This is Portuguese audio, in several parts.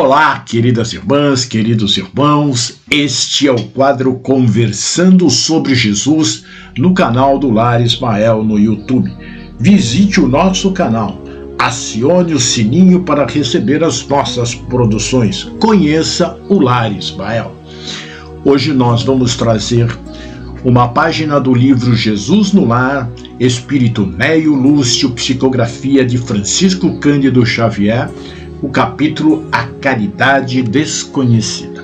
Olá, queridas irmãs, queridos irmãos, este é o quadro Conversando sobre Jesus no canal do Lar Ismael no YouTube. Visite o nosso canal, acione o sininho para receber as nossas produções, conheça o Lar Ismael. Hoje nós vamos trazer uma página do livro Jesus no Lar, Espírito Neio Lúcio, psicografia de Francisco Cândido Xavier, o capítulo A Caridade Desconhecida.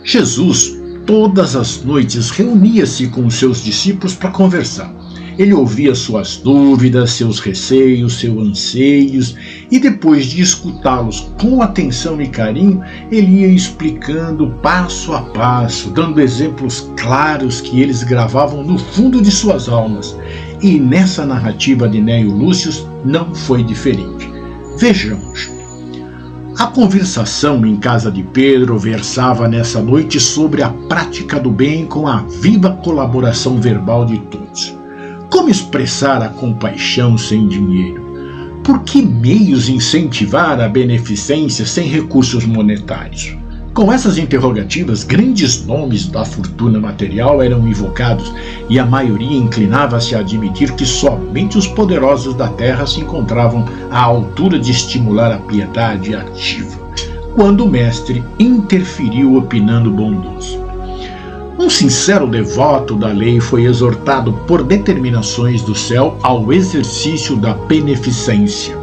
Jesus, todas as noites, reunia-se com os seus discípulos para conversar. Ele ouvia suas dúvidas, seus receios, seus anseios, e depois de escutá-los com atenção e carinho, ele ia explicando passo a passo, dando exemplos claros que eles gravavam no fundo de suas almas. E nessa narrativa de Neio Lúcio não foi diferente. Vejamos. A conversação em casa de Pedro versava nessa noite sobre a prática do bem com a viva colaboração verbal de todos. Como expressar a compaixão sem dinheiro? Por que meios incentivar a beneficência sem recursos monetários? Com essas interrogativas, grandes nomes da fortuna material eram invocados e a maioria inclinava-se a admitir que somente os poderosos da terra se encontravam à altura de estimular a piedade ativa, quando o mestre interferiu opinando bondoso. Um sincero devoto da lei foi exortado por determinações do céu ao exercício da beneficência.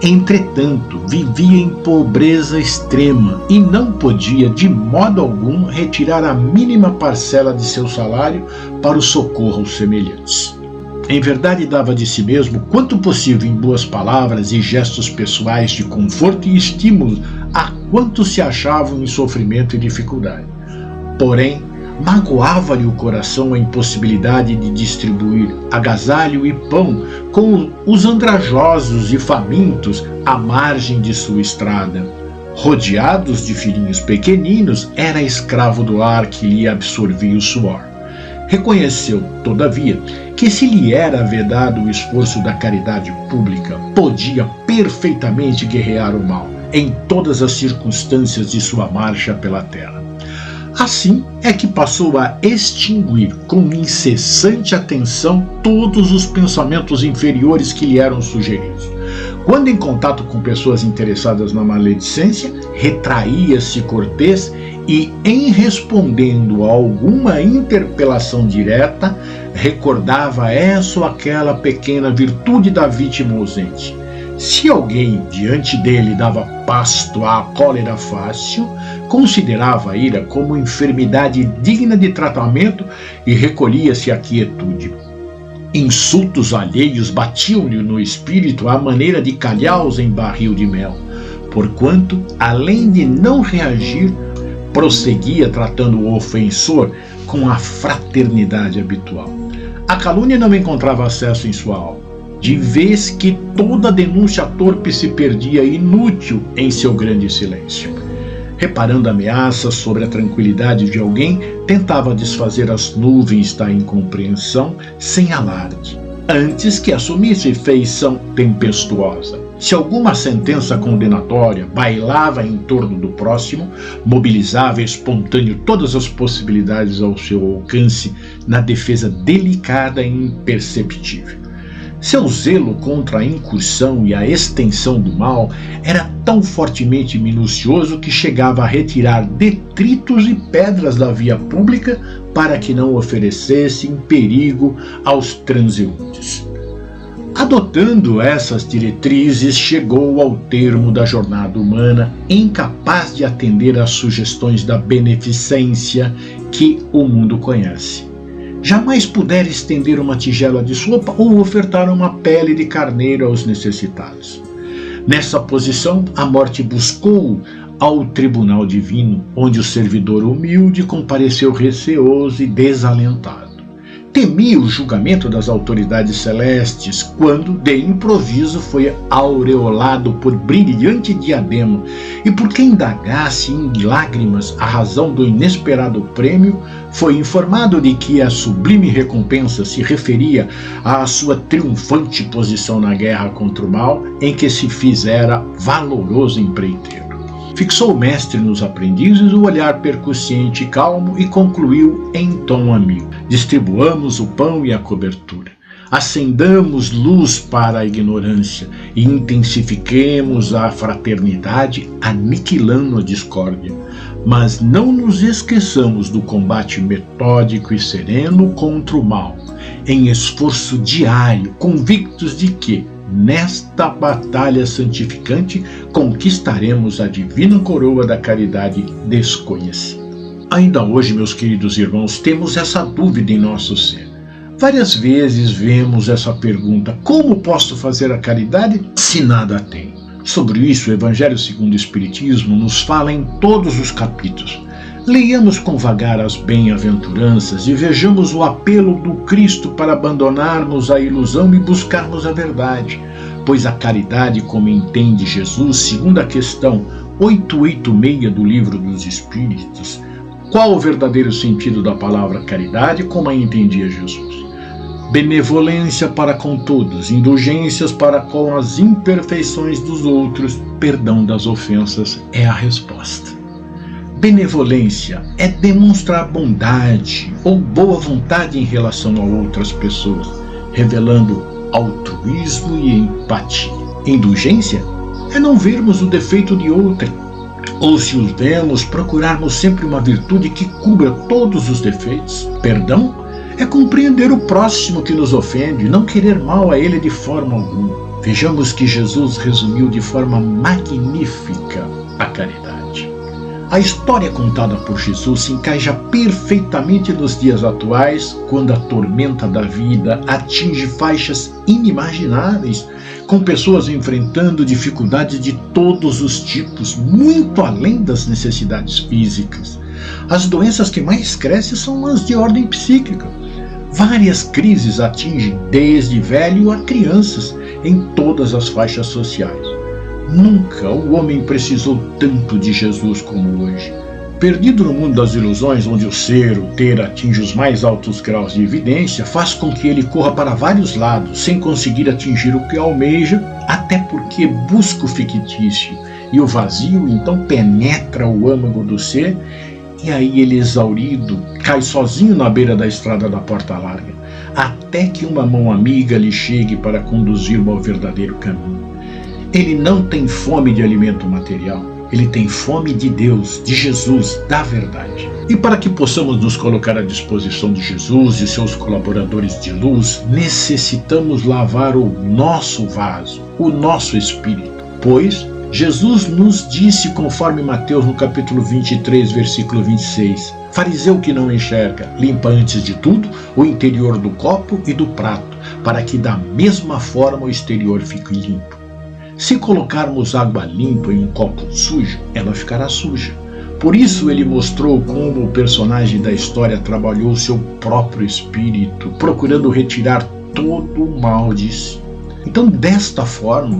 Entretanto, vivia em pobreza extrema e não podia, de modo algum, retirar a mínima parcela de seu salário para o socorro aos semelhantes. Em verdade, dava de si mesmo quanto possível em boas palavras e gestos pessoais de conforto e estímulo a quantos se achavam em sofrimento e dificuldade. Porém, magoava-lhe o coração a impossibilidade de distribuir agasalho e pão com os andrajosos e famintos à margem de sua estrada. Rodeados de filhinhos pequeninos, era escravo do ar que lhe absorvia o suor. Reconheceu, todavia, que se lhe era vedado o esforço da caridade pública, podia perfeitamente guerrear o mal em todas as circunstâncias de sua marcha pela terra. Assim é que passou a extinguir com incessante atenção todos os pensamentos inferiores que lhe eram sugeridos. Quando em contato com pessoas interessadas na maledicência, retraía-se cortês e, em respondendo a alguma interpelação direta, recordava essa ou aquela pequena virtude da vítima ausente. Se alguém diante dele dava pasto à cólera fácil, considerava a ira como enfermidade digna de tratamento e recolhia-se à quietude. Insultos alheios batiam-lhe no espírito à maneira de calhaus em barril de mel, porquanto, além de não reagir, prosseguia tratando o ofensor com a fraternidade habitual. A calúnia não encontrava acesso em sua alma, de vez que toda denúncia torpe se perdia inútil em seu grande silêncio. Reparando ameaças sobre a tranquilidade de alguém, tentava desfazer as nuvens da incompreensão sem alarde, antes que assumisse feição tempestuosa. Se alguma sentença condenatória bailava em torno do próximo, mobilizava espontâneo todas as possibilidades ao seu alcance na defesa delicada e imperceptível. Seu zelo contra a incursão e a extensão do mal era tão fortemente minucioso que chegava a retirar detritos e pedras da via pública para que não oferecessem perigo aos transeuntes. Adotando essas diretrizes, chegou ao termo da jornada humana, incapaz de atender às sugestões da beneficência que o mundo conhece. Jamais pudera estender uma tigela de sopa ou ofertar uma pele de carneiro aos necessitados. Nessa posição, a morte buscou ao tribunal divino, onde o servidor humilde compareceu receoso e desalentado. Temia o julgamento das autoridades celestes, quando, de improviso, foi aureolado por brilhante diadema, e por quem indagasse em lágrimas a razão do inesperado prêmio, foi informado de que a sublime recompensa se referia à sua triunfante posição na guerra contra o mal, em que se fizera valoroso empreiteiro. Fixou o mestre nos aprendizes o olhar percussiente e calmo e concluiu em tom amigo: distribuamos o pão e a cobertura. Acendamos luz para a ignorância e intensifiquemos a fraternidade, aniquilando a discórdia. Mas não nos esqueçamos do combate metódico e sereno contra o mal, em esforço diário, convictos de que, nesta batalha santificante, conquistaremos a divina coroa da caridade desconhecida. Ainda hoje, meus queridos irmãos, temos essa dúvida em nosso ser. Várias vezes vemos essa pergunta: como posso fazer a caridade se nada tenho? Sobre isso, o Evangelho segundo o Espiritismo nos fala em todos os capítulos. Leiamos com vagar as bem-aventuranças e vejamos o apelo do Cristo para abandonarmos a ilusão e buscarmos a verdade, pois a caridade, como entende Jesus, segundo a questão 886 do Livro dos Espíritos, qual o verdadeiro sentido da palavra caridade, como a entendia Jesus? Benevolência para com todos, indulgências para com as imperfeições dos outros, perdão das ofensas é a resposta. Benevolência é demonstrar bondade ou boa vontade em relação a outras pessoas, revelando altruísmo e empatia. Indulgência é não vermos o defeito de outrem, ou se os vemos, procurarmos sempre uma virtude que cubra todos os defeitos. Perdão é compreender o próximo que nos ofende, não querer mal a ele de forma alguma. Vejamos que Jesus resumiu de forma magnífica a caridade. A história contada por Jesus se encaixa perfeitamente nos dias atuais, quando a tormenta da vida atinge faixas inimagináveis, com pessoas enfrentando dificuldades de todos os tipos, muito além das necessidades físicas. As doenças que mais crescem são as de ordem psíquica. Várias crises atingem desde velho a crianças, em todas as faixas sociais. Nunca o homem precisou tanto de Jesus como hoje. Perdido no mundo das ilusões, onde o ser, o ter, atinge os mais altos graus de evidência, faz com que ele corra para vários lados, sem conseguir atingir o que almeja, até porque busca o fictício, e o vazio então penetra o âmago do ser, e aí ele, exaurido, cai sozinho na beira da estrada da porta larga, até que uma mão amiga lhe chegue para conduzi-lo ao verdadeiro caminho. Ele não tem fome de alimento material, ele tem fome de Deus, de Jesus, da verdade. E para que possamos nos colocar à disposição de Jesus e seus colaboradores de luz, necessitamos lavar o nosso vaso, o nosso espírito, pois Jesus nos disse, conforme Mateus no capítulo 23, versículo 26, fariseu que não enxerga, limpa antes de tudo o interior do copo e do prato, para que da mesma forma o exterior fique limpo. Se colocarmos água limpa em um copo sujo, ela ficará suja. Por isso ele mostrou como o personagem da história trabalhou seu próprio espírito, procurando retirar todo o mal de si. Então, desta forma,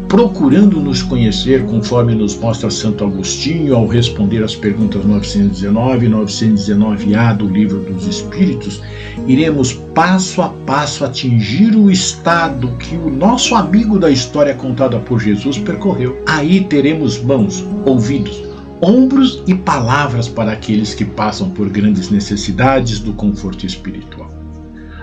procurando nos conhecer, conforme nos mostra Santo Agostinho ao responder às perguntas 919 e 919A do Livro dos Espíritos, iremos passo a passo atingir o estado que o nosso amigo da história contada por Jesus percorreu. Aí teremos mãos, ouvidos, ombros e palavras para aqueles que passam por grandes necessidades do conforto espiritual.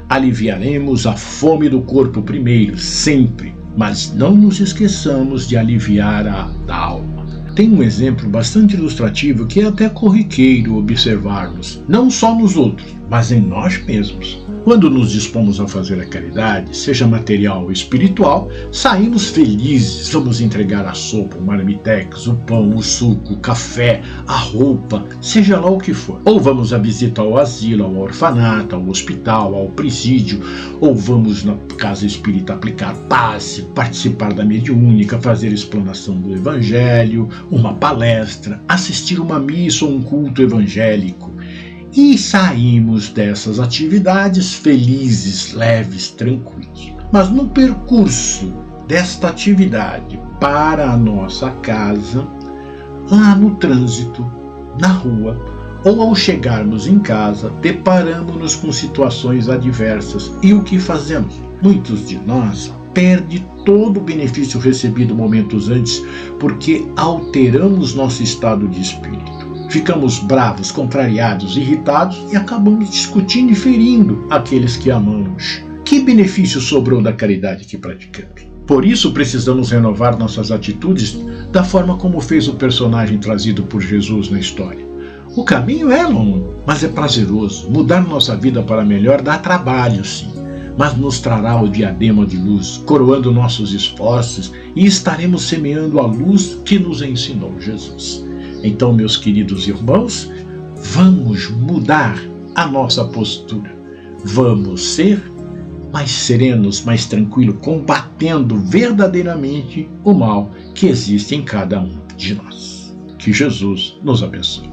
Aliviaremos a fome do corpo primeiro, sempre, mas não nos esqueçamos de aliviar a da alma. Tem um exemplo bastante ilustrativo que é até corriqueiro observarmos, não só nos outros, mas em nós mesmos. Quando nos dispomos a fazer a caridade, seja material ou espiritual, saímos felizes, vamos entregar a sopa, o marmitex, o pão, o suco, o café, a roupa, seja lá o que for. Ou vamos à visita ao asilo, ao orfanato, ao hospital, ao presídio, ou vamos na casa espírita aplicar passe, participar da mediúnica, fazer explanação do evangelho, uma palestra, assistir uma missa ou um culto evangélico. E saímos dessas atividades felizes, leves, tranquilos. Mas no percurso desta atividade para a nossa casa, lá no trânsito, na rua, ou ao chegarmos em casa, deparamos-nos com situações adversas. E o que fazemos? Muitos de nós perde todo o benefício recebido momentos antes, porque alteramos nosso estado de espírito. Ficamos bravos, contrariados, irritados e acabamos discutindo e ferindo aqueles que amamos. Que benefício sobrou da caridade que praticamos? Por isso precisamos renovar nossas atitudes da forma como fez o personagem trazido por Jesus na história. O caminho é longo, mas é prazeroso. Mudar nossa vida para melhor dá trabalho, sim, mas nos trará o diadema de luz, coroando nossos esforços, e estaremos semeando a luz que nos ensinou Jesus. Então, meus queridos irmãos, vamos mudar a nossa postura. Vamos ser mais serenos, mais tranquilos, combatendo verdadeiramente o mal que existe em cada um de nós. Que Jesus nos abençoe.